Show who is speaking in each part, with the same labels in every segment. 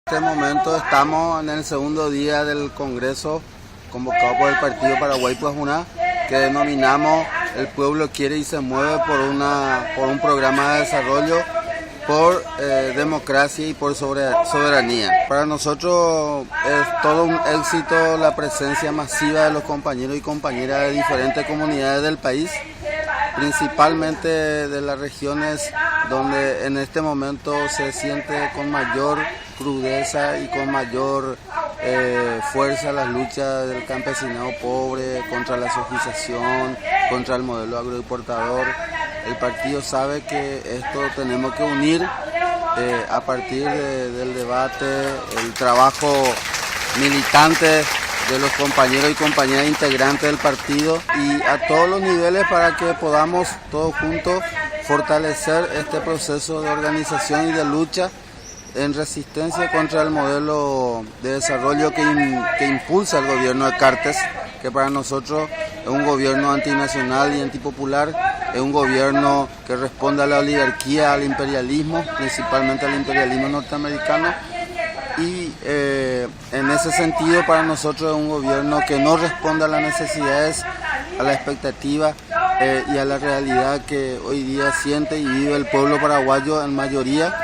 Speaker 1: En este momento estamos en el segundo día del Congreso convocado por el Partido Paraguay Puajuná, que denominamos El Pueblo Quiere y Se Mueve por un programa de desarrollo, por democracia y por soberanía. Para nosotros es todo un éxito la presencia masiva de los compañeros y compañeras de diferentes comunidades del país, principalmente de las regiones donde en este momento se siente con mayor crudeza y con mayor fuerza las luchas del campesinado pobre contra la sojización, contra el modelo agroexportador. El partido sabe que esto tenemos que unir a partir del debate, el trabajo militante de los compañeros y compañeras integrantes del partido y a todos los niveles para que podamos todos juntos fortalecer este proceso de organización y de lucha en resistencia contra el modelo de desarrollo que impulsa el gobierno de Cartes, que para nosotros es un gobierno antinacional y antipopular, es un gobierno que responde a la oligarquía, al imperialismo, principalmente al imperialismo norteamericano, y en ese sentido para nosotros es un gobierno que no responde a las necesidades, a la expectativa y a la realidad que hoy día siente y vive el pueblo paraguayo en mayoría.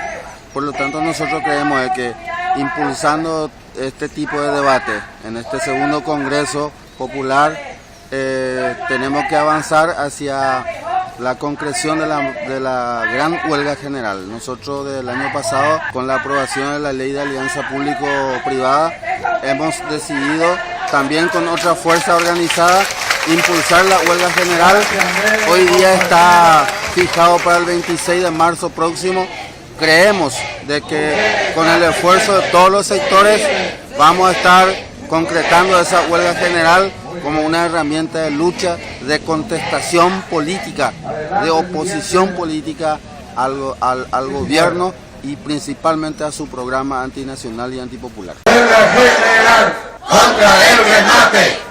Speaker 1: Por lo tanto, nosotros creemos que impulsando este tipo de debate en este segundo Congreso Popular, tenemos que avanzar hacia la concreción de la gran huelga general. Nosotros desde el año pasado, con la aprobación de la Ley de Alianza Público-Privada, hemos decidido también con otra fuerza organizada impulsar la huelga general. Hoy día está fijado para el 26 de marzo próximo. Creemos de que con el esfuerzo de todos los sectores vamos a estar concretando esa huelga general como una herramienta de lucha, de contestación política, de oposición política al gobierno y principalmente a su programa antinacional y antipopular.
Speaker 2: Huelga general contra el remate.